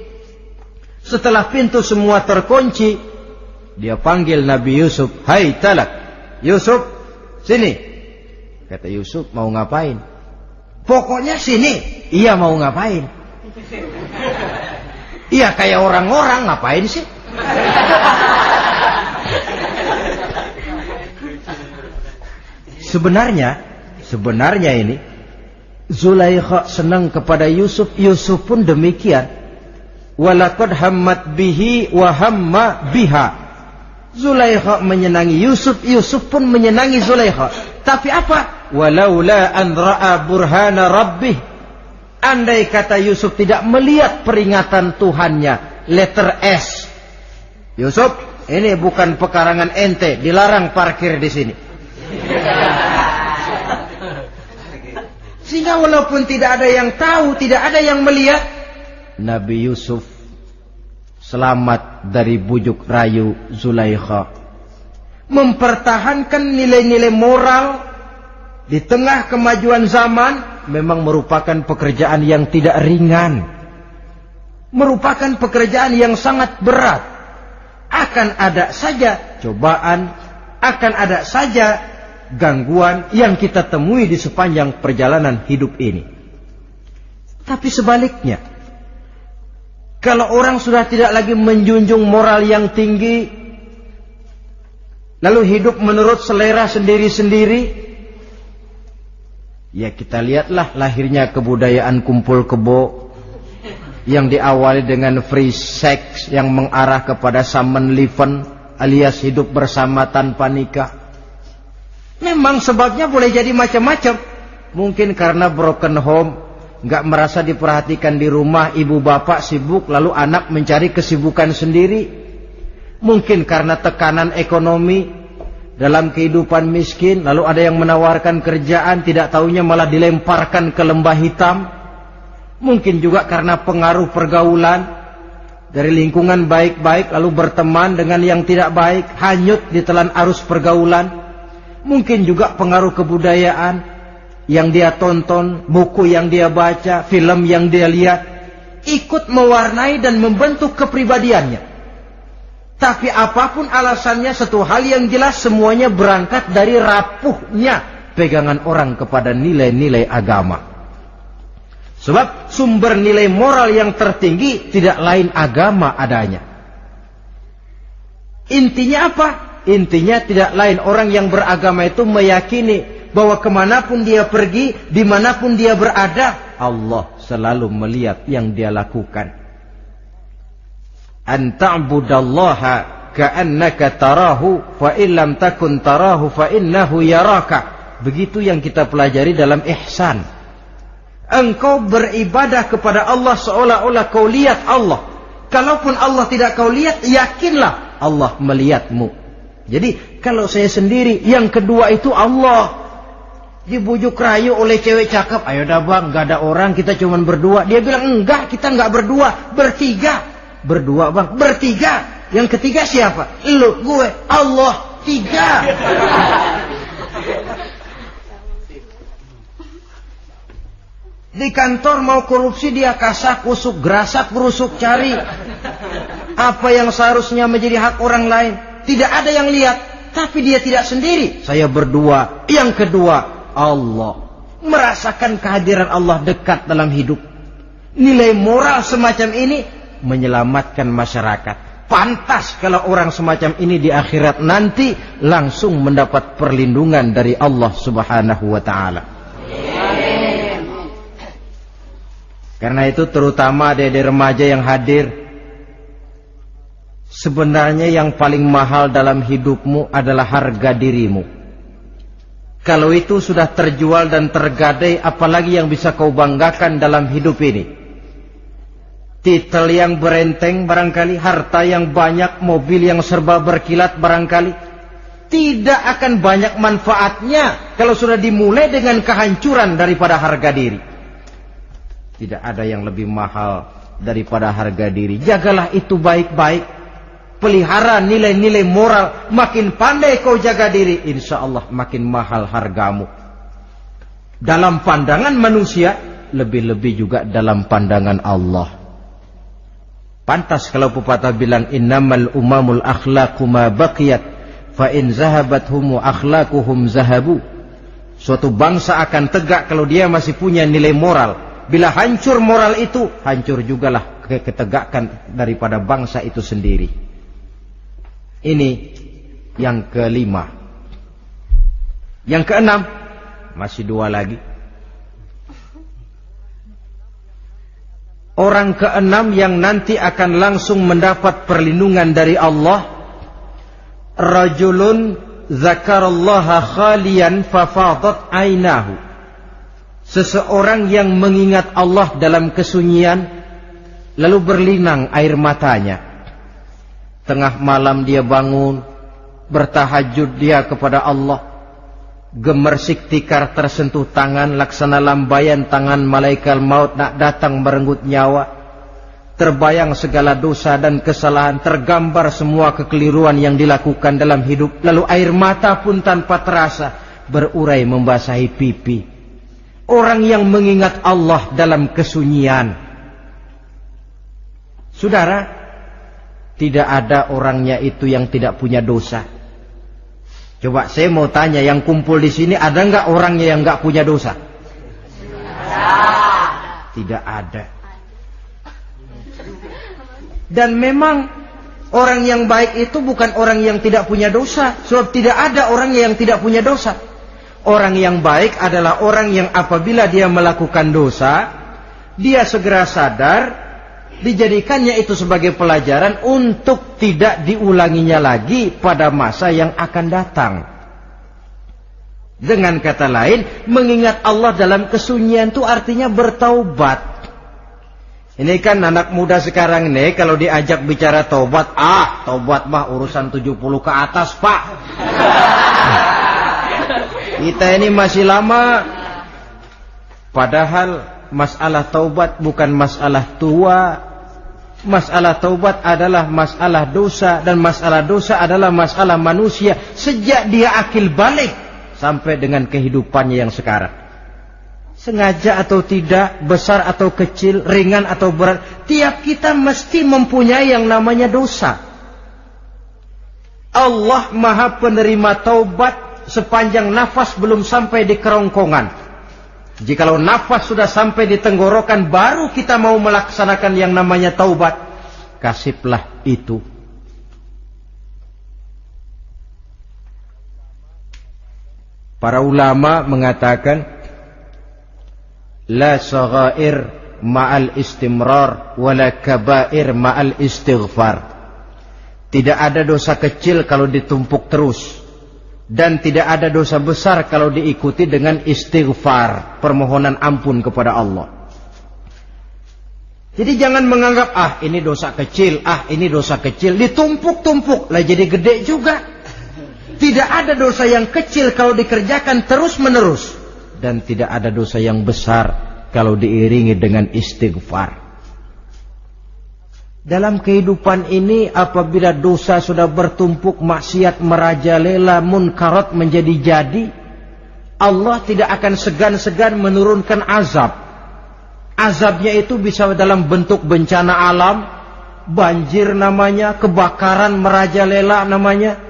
Setelah pintu semua terkunci, dia panggil Nabi Yusuf, "Hai Talak, Yusuf, sini." Kata Yusuf, "Mau ngapain?" "Pokoknya sini." "Iya, mau ngapain?" "Iya, kayak orang-orang, ngapain sih?" Sebenarnya ini Zulaikha senang kepada Yusuf, Yusuf pun demikian. Walaqad hammat bihi wa hamma biha. Zulaikha menyenangi Yusuf, Yusuf pun menyenangi Zulaikha. Tapi apa? Walaula an ra'a burhana rabbih. Andai kata Yusuf tidak melihat peringatan Tuhannya, letter S. Yusuf, ini bukan pekarangan ente, dilarang parkir di sini. Sehingga walaupun tidak ada yang tahu, tidak ada yang melihat, Nabi Yusuf selamat dari bujuk rayu Zulaikha. Mempertahankan nilai-nilai moral di tengah kemajuan zaman memang merupakan pekerjaan yang tidak ringan. Merupakan pekerjaan yang sangat berat. Akan ada saja cobaan, akan ada saja gangguan yang kita temui di sepanjang perjalanan hidup ini. Tapi sebaliknya, kalau orang sudah tidak lagi menjunjung moral yang tinggi, lalu hidup menurut selera sendiri-sendiri, ya kita lihatlah lahirnya kebudayaan kumpul kebo yang diawali dengan free sex yang mengarah kepada summon living alias hidup bersama tanpa nikah. Memang sebabnya boleh jadi macam-macam. Mungkin karena broken home, nggak merasa diperhatikan di rumah, ibu bapak sibuk, lalu anak mencari kesibukan sendiri. Mungkin karena tekanan ekonomi dalam kehidupan miskin, lalu ada yang menawarkan kerjaan, tidak taunya malah dilemparkan ke lembah hitam. Mungkin juga karena pengaruh pergaulan dari lingkungan baik-baik, lalu berteman dengan yang tidak baik, hanyut di telan arus pergaulan. Mungkin juga pengaruh kebudayaan yang dia tonton, buku yang dia baca, film yang dia lihat, ikut mewarnai dan membentuk kepribadiannya. Tapi apapun alasannya, satu hal yang jelas, semuanya berangkat dari rapuhnya pegangan orang kepada nilai-nilai agama. Sebab sumber nilai moral yang tertinggi tidak lain agama adanya. Intinya apa? Intinya tidak lain, orang yang beragama itu meyakini bahwa kemanapun dia pergi, dimanapun dia berada, Allah selalu melihat yang dia lakukan. An ta'budallaha ka'annaka tarahu fa illam takun tarahu fa innahu yaraka. Begitu yang kita pelajari dalam ihsan. Engkau beribadah kepada Allah seolah-olah kau lihat Allah. Kalaupun Allah tidak kau lihat, yakinlah Allah melihatmu. Jadi kalau saya sendiri, yang kedua itu Allah. Dibujuk rayu oleh cewek cakep, ayo dah bang, gak ada orang, kita cuma berdua. Dia bilang enggak, kita enggak berdua, bertiga. Berdua bang, bertiga. Yang ketiga siapa? Lu, gue, Allah, tiga. Di kantor mau korupsi, dia kasak kusuk, gerasak berusuk cari apa yang seharusnya menjadi hak orang lain. Tidak ada yang lihat, tapi dia tidak sendiri. Saya berdua. Yang kedua, Allah. Merasakan kehadiran Allah dekat dalam hidup. Nilai moral semacam ini menyelamatkan masyarakat. Pantas kalau orang semacam ini di akhirat nanti langsung mendapat perlindungan dari Allah Subhanahu wa ta'ala. Karena itu terutama adik-adik remaja yang hadir, sebenarnya yang paling mahal dalam hidupmu adalah harga dirimu. Kalau itu sudah terjual dan tergadai, apalagi yang bisa kau banggakan dalam hidup ini? Titel yang berenteng barangkali, harta yang banyak, mobil yang serba berkilat barangkali. Tidak akan banyak manfaatnya kalau sudah dimulai dengan kehancuran daripada harga diri. Tidak ada yang lebih mahal daripada harga diri. Jagalah itu baik-baik. Pelihara nilai-nilai moral. Makin pandai kau jaga diri, insya Allah makin mahal hargamu. Dalam pandangan manusia, lebih-lebih juga dalam pandangan Allah. Pantas kalau pepatah bilang, innamal umamul akhlaqu ma baqiyat, fa in zahabathumu akhlaquhum zahabu. Suatu bangsa akan tegak kalau dia masih punya nilai moral. Bila hancur moral itu, hancur jugalah ketegakan daripada bangsa itu sendiri. Ini yang kelima. Yang keenam, masih dua lagi. Orang keenam yang nanti akan langsung mendapat perlindungan dari Allah, rajulun zakarallaha khalian fafadat ainahu. Seseorang yang mengingat Allah dalam kesunyian, lalu berlinang air matanya. Tengah malam dia bangun, bertahajud dia kepada Allah. Gemersik tikar tersentuh tangan, laksana lambaian tangan malaikat maut nak datang merenggut nyawa. Terbayang segala dosa dan kesalahan, tergambar semua kekeliruan yang dilakukan dalam hidup. Lalu air mata pun tanpa terasa berurai membasahi pipi. Orang yang mengingat Allah dalam kesunyian. Saudara, tidak ada orangnya itu yang tidak punya dosa. Coba saya mau tanya, yang kumpul di sini ada nggak orangnya yang nggak punya dosa? Tidak ada. Dan memang orang yang baik itu bukan orang yang tidak punya dosa, sebab tidak ada orang yang tidak punya dosa. Orang yang baik adalah orang yang apabila dia melakukan dosa, dia segera sadar, dijadikannya itu sebagai pelajaran untuk tidak diulanginya lagi pada masa yang akan datang. Dengan kata lain, mengingat Allah dalam kesunyian itu artinya bertaubat. Ini kan anak muda sekarang nih, kalau diajak bicara taubat, taubat mah urusan 70 ke atas, Pak. Kita ini masih lama. Padahal masalah taubat bukan masalah tua. Masalah taubat adalah masalah dosa, dan masalah dosa adalah masalah manusia sejak dia akil balik sampai dengan kehidupannya yang sekarang. Sengaja atau tidak, besar atau kecil, ringan atau berat, tiap kita mesti mempunyai yang namanya dosa. Allah Maha penerima taubat sepanjang nafas belum sampai di kerongkongan. Jikalau nafas sudah sampai di tenggorokan, baru kita mau melaksanakan yang namanya taubat. Kasihlah itu. Para ulama mengatakan, la saghair ma'al istimrar wala kabair ma'al istighfar. Tidak ada dosa kecil kalau ditumpuk terus, dan tidak ada dosa besar kalau diikuti dengan istighfar, permohonan ampun kepada Allah. Jadi jangan menganggap ini dosa kecil, ini dosa kecil, ditumpuk-tumpuk lah jadi gede juga. Tidak ada dosa yang kecil kalau dikerjakan terus-menerus, dan tidak ada dosa yang besar kalau diiringi dengan istighfar. Dalam kehidupan ini, apabila dosa sudah bertumpuk, maksiat merajalela, munkarat menjadi jadi, Allah tidak akan segan-segan menurunkan azab. Azabnya itu bisa dalam bentuk bencana alam, banjir namanya, kebakaran merajalela namanya,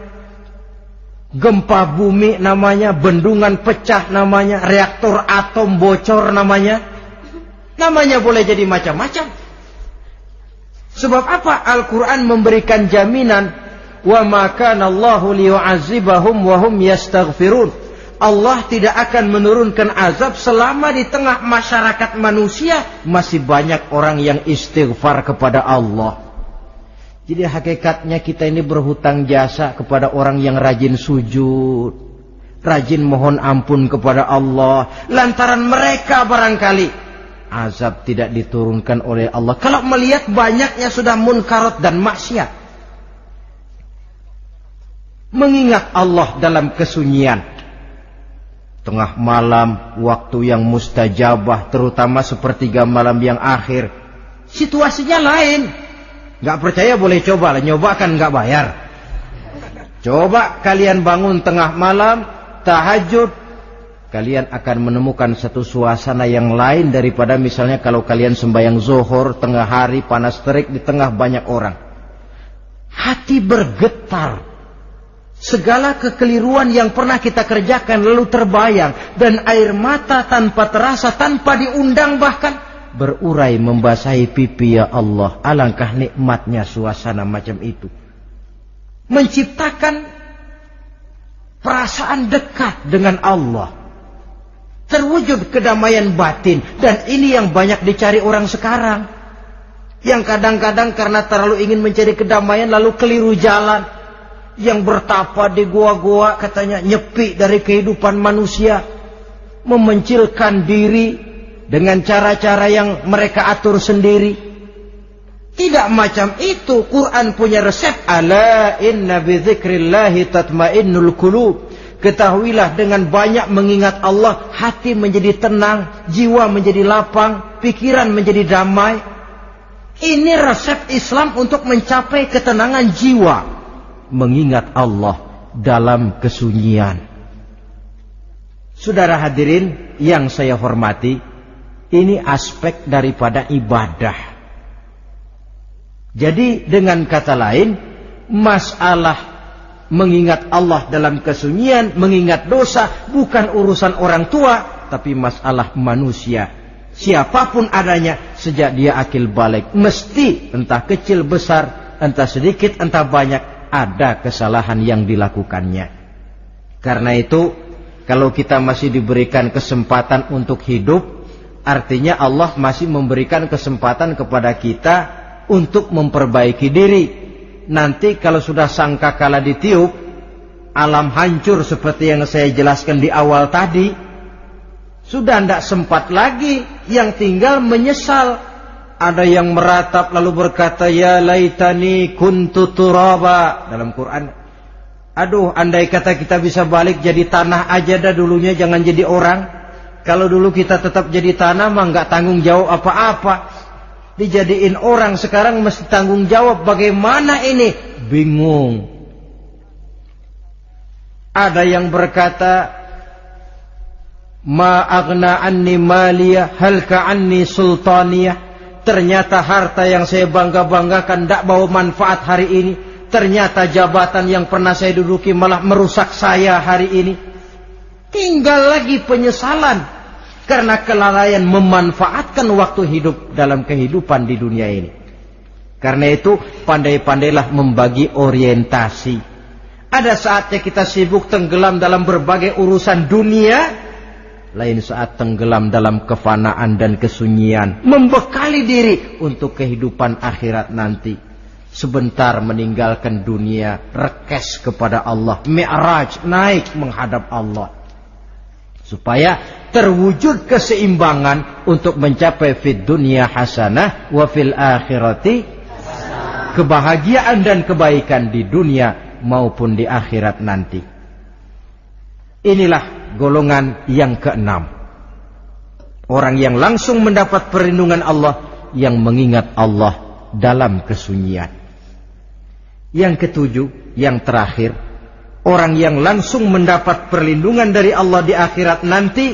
gempa bumi namanya, bendungan pecah namanya, reaktor atom bocor namanya. Namanya boleh jadi macam-macam. Sebab apa? Al-Quran memberikan jaminan, wa ma kana Allahu liyu'adzibahum wa hum yastaghfirun. Allah tidak akan menurunkan azab selama di tengah masyarakat manusia masih banyak orang yang istighfar kepada Allah. Jadi hakikatnya kita ini berhutang jasa kepada orang yang rajin sujud, rajin mohon ampun kepada Allah. Lantaran mereka barangkali azab tidak diturunkan oleh Allah kalau melihat banyaknya sudah munkarat dan maksiat. Mengingat Allah dalam kesunyian, tengah malam, waktu yang mustajabah, terutama sepertiga malam yang akhir, situasinya lain. Gak percaya boleh coba lah, nyoba kan gak bayar. Coba kalian bangun tengah malam, tahajud, kalian akan menemukan satu suasana yang lain daripada misalnya kalau kalian sembahyang zuhur tengah hari panas terik di tengah banyak orang. Hati bergetar. Segala kekeliruan yang pernah kita kerjakan lalu terbayang, dan air mata tanpa terasa, tanpa diundang bahkan berurai membasahi pipi. Ya Allah, alangkah nikmatnya suasana macam itu. Menciptakan perasaan dekat dengan Allah, terwujud kedamaian batin. Dan ini yang banyak dicari orang sekarang, yang kadang-kadang karena terlalu ingin mencari kedamaian lalu keliru jalan. Yang bertapa di gua-gua katanya nyepi dari kehidupan manusia, memencilkan diri dengan cara-cara yang mereka atur sendiri. Tidak macam itu. Quran punya resep. Ala inna bi dzikrillahi tatmainnul qulub. Ketahuilah, dengan banyak mengingat Allah, hati menjadi tenang, jiwa menjadi lapang, pikiran menjadi damai. Ini resep Islam untuk mencapai ketenangan jiwa. Mengingat Allah dalam kesunyian. Saudara hadirin yang saya hormati, ini aspek daripada ibadah. Jadi dengan kata lain, masalah mengingat Allah dalam kesunyian, mengingat dosa, bukan urusan orang tua, tapi masalah manusia. Siapapun adanya, sejak dia akil balik, mesti entah kecil besar, entah sedikit entah banyak, ada kesalahan yang dilakukannya. Karena itu, kalau kita masih diberikan kesempatan untuk hidup, artinya Allah masih memberikan kesempatan kepada kita untuk memperbaiki diri. Nanti kalau sudah sangkakala ditiup, alam hancur seperti yang saya jelaskan di awal tadi, sudah tidak sempat lagi, yang tinggal menyesal. Ada yang meratap lalu berkata, ya laitani kuntu turaba, dalam Quran. Aduh, andai kata kita bisa balik jadi tanah aja dah dulunya, jangan jadi orang. Kalau dulu kita tetap jadi tanah mah nggak tanggung jawab apa-apa. Dijadiin orang sekarang mesti tanggung jawab. Bagaimana ini? Bingung. Ada yang berkata, ma aghna anni maliyah halka anni sultaniyah. Ternyata harta yang saya bangga-banggakan tidak bawa manfaat hari ini. Ternyata jabatan yang pernah saya duduki malah merusak saya hari ini. Tinggal lagi penyesalan karena kelalaian memanfaatkan waktu hidup dalam kehidupan di dunia ini. Karena itu pandai-pandailah membagi orientasi. Ada saatnya kita sibuk tenggelam dalam berbagai urusan dunia, lain saat tenggelam dalam kefanaan dan kesunyian, membekali diri untuk kehidupan akhirat nanti. Sebentar meninggalkan dunia, rekes kepada Allah, mi'raj, naik menghadap Allah, supaya terwujud keseimbangan untuk mencapai fid dunya hasanah wa fil akhirati hasanah. Kebahagiaan dan kebaikan di dunia maupun di akhirat nanti. Inilah golongan yang keenam. Orang yang langsung mendapat perlindungan Allah, yang mengingat Allah dalam kesunyian. Yang ketujuh, yang terakhir, orang yang langsung mendapat perlindungan dari Allah di akhirat nanti,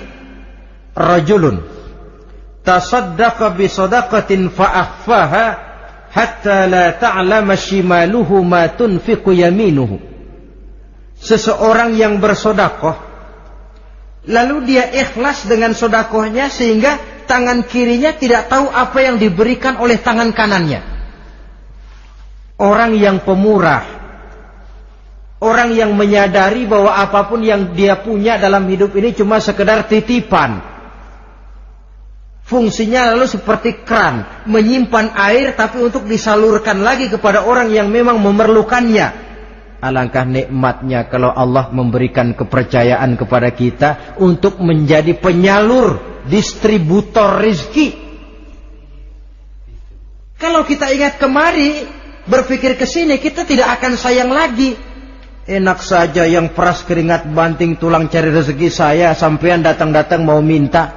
rajulun tasaddaqa bi sadaqatin fa akhfaha hatta la ta'lama shimaluhu ma tunfiqu yaminuhu. Seseorang yang bersedekah lalu dia ikhlas dengan sedekahnya sehingga tangan kirinya tidak tahu apa yang diberikan oleh tangan kanannya. Orang yang pemurah, orang yang menyadari bahwa apapun yang dia punya dalam hidup ini cuma sekedar titipan. Fungsinya lalu seperti keran, menyimpan air tapi untuk disalurkan lagi kepada orang yang memang memerlukannya. Alangkah nikmatnya kalau Allah memberikan kepercayaan kepada kita untuk menjadi penyalur, distributor rezeki. Kalau kita ingat kemari, berpikir ke sini, kita tidak akan sayang lagi. Enak saja yang peras keringat banting tulang cari rezeki saya, sampean datang-datang mau minta.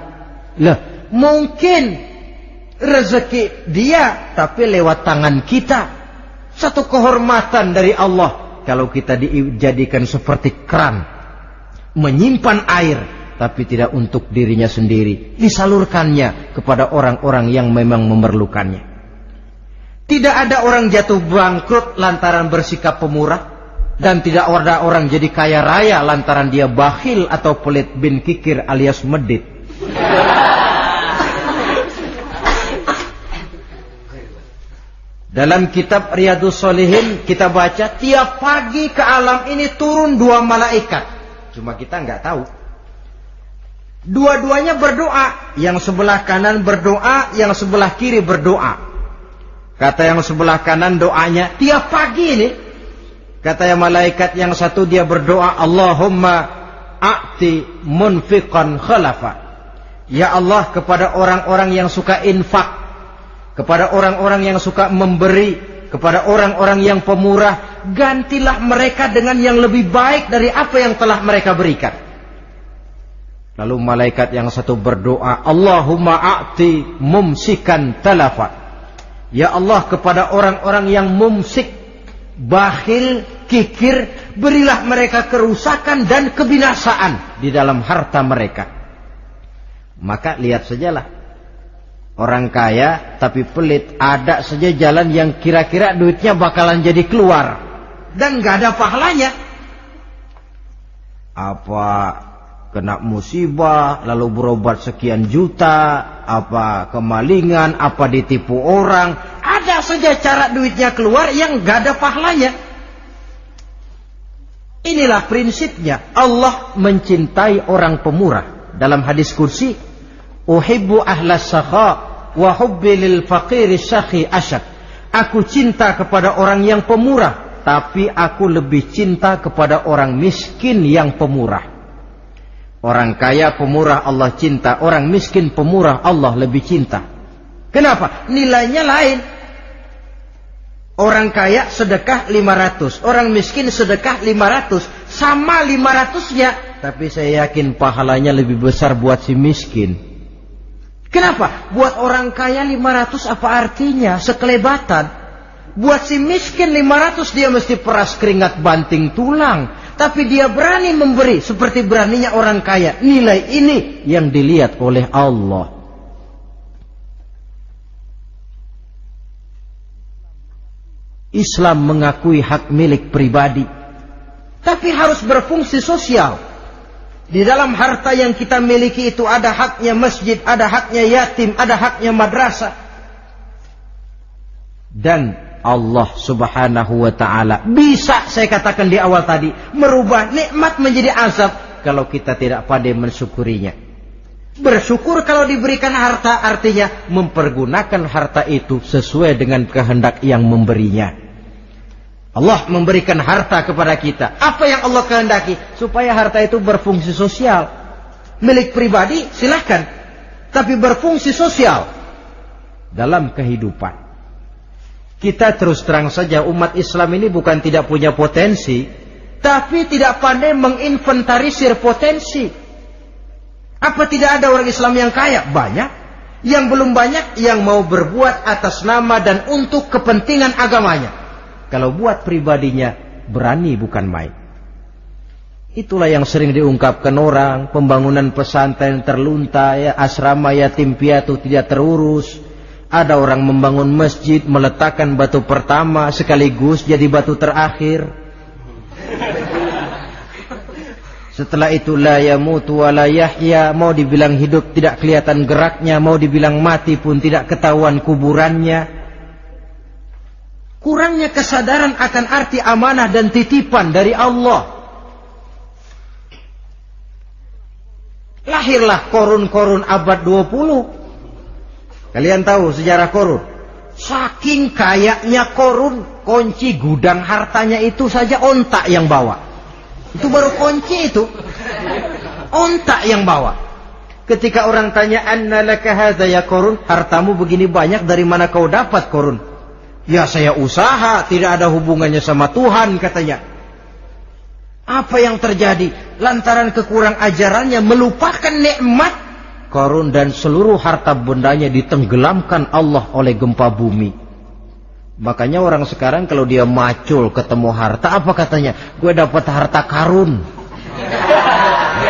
Lah, mungkin rezeki dia tapi lewat tangan kita. Satu kehormatan dari Allah kalau kita dijadikan seperti keran, menyimpan air tapi tidak untuk dirinya sendiri, disalurkannya kepada orang-orang yang memang memerlukannya. Tidak ada orang jatuh bangkrut lantaran bersikap pemurah, dan tidak ada orang jadi kaya raya lantaran dia bakhil atau pelit bin kikir alias medit. Dalam kitab Riyadhus Shalihin kita baca, tiap pagi ke alam ini turun 2 malaikat. Cuma kita nggak tahu. Dua-duanya berdoa, yang sebelah kanan berdoa, yang sebelah kiri berdoa. Kata yang sebelah kanan doanya tiap pagi ini. Kata yang malaikat yang satu dia berdoa, Allahumma a'ti munfiqan khalafa. Ya Allah, kepada orang-orang yang suka infak, kepada orang-orang yang suka memberi, kepada orang-orang yang pemurah, gantilah mereka dengan yang lebih baik dari apa yang telah mereka berikan. Lalu malaikat yang satu berdoa, Allahumma a'ti mumsikan talafat. Ya Allah, kepada orang-orang yang mumsik, bakhil, kikir, berilah mereka kerusakan dan kebinasaan di dalam harta mereka. Maka lihat sajalah, orang kaya tapi pelit, ada saja jalan yang kira-kira duitnya bakalan jadi keluar dan gak ada pahalanya. apa kena musibah lalu berobat sekian juta, apa kemalingan, apa ditipu orang, ada saja cara duitnya keluar yang gak ada pahalanya. Inilah prinsipnya. Allah mencintai orang pemurah. Dalam hadis kursi, uhibbu ahlas sakha wa hubbi lil faqiri syakhi asyad. Aku cinta kepada orang yang pemurah, tapi aku lebih cinta kepada orang miskin yang pemurah. Orang kaya pemurah Allah cinta, orang miskin pemurah Allah lebih cinta. Kenapa? Nilainya lain. Orang kaya sedekah 500, orang miskin sedekah 500, sama 500-nya, tapi saya yakin pahalanya lebih besar buat si miskin. Kenapa? Buat orang kaya 500 apa artinya? Sekelebatan. Buat si miskin 500 dia mesti peras keringat banting tulang, tapi dia berani memberi seperti beraninya orang kaya. Nilai ini yang dilihat oleh Allah. Islam mengakui hak milik pribadi, tapi harus berfungsi sosial. Di dalam harta yang kita miliki itu ada haknya masjid, ada haknya yatim, ada haknya madrasah. Dan Allah subhanahu wa ta'ala bisa, saya katakan di awal tadi, merubah nikmat menjadi azab kalau kita tidak pandai mensyukurinya. Bersyukur kalau diberikan harta artinya mempergunakan harta itu sesuai dengan kehendak yang memberinya. Allah memberikan harta kepada kita. Apa yang Allah kehendaki? Supaya harta itu berfungsi sosial. Milik pribadi silahkan, tapi berfungsi sosial dalam kehidupan. Kita terus terang saja, umat Islam ini bukan tidak punya potensi, tapi tidak pandai menginventarisir potensi. Apa tidak ada orang Islam yang kaya? Banyak. Yang belum banyak yang mau berbuat atas nama dan untuk kepentingan agamanya. Kalau buat pribadinya berani bukan main. Itulah yang sering diungkapkan orang, pembangunan pesantren terlunta, ya, asrama yatim piatu tidak terurus. Ada orang membangun masjid, meletakkan batu pertama sekaligus jadi batu terakhir. Setelah itu la yamutu wa la yahya, mau dibilang hidup tidak kelihatan geraknya, mau dibilang mati pun tidak ketahuan kuburannya. Kurangnya kesadaran akan arti amanah dan titipan dari Allah. Lahirlah Korun abad 20. Kalian tahu sejarah Korun? Saking kayanya Korun, kunci gudang hartanya itu saja onta yang bawa. Itu baru kunci itu. Onta yang bawa. Ketika orang tanya, "Anna laka hadza ya Korun?" Hartamu begini banyak, dari mana kau dapat Korun? Ya saya usaha, tidak ada hubungannya sama Tuhan katanya. Apa yang terjadi? Lantaran kekurang ajarannya melupakan nikmat, Korun dan seluruh harta bendanya ditenggelamkan Allah oleh gempa bumi. Makanya orang sekarang kalau dia macul ketemu harta, apa katanya? Gue dapat harta karun.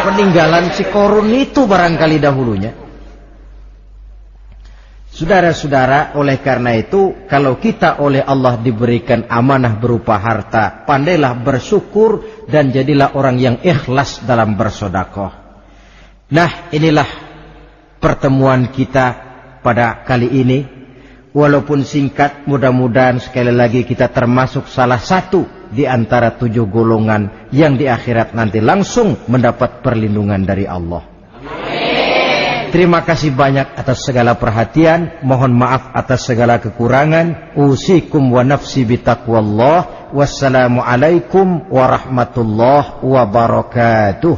Peninggalan si Korun itu barangkali dahulunya. Saudara-saudara, oleh karena itu, kalau kita oleh Allah diberikan amanah berupa harta, pandailah bersyukur dan jadilah orang yang ikhlas dalam bersedekah. Nah, inilah pertemuan kita pada kali ini. Walaupun singkat, mudah-mudahan sekali lagi kita termasuk salah satu di antara 7 golongan yang di akhirat nanti langsung mendapat perlindungan dari Allah. Terima kasih banyak atas segala perhatian. Mohon maaf atas segala kekurangan. Usikum wa nafsi bitaqwallah. Wassalamualaikum warahmatullahi wabarakatuh.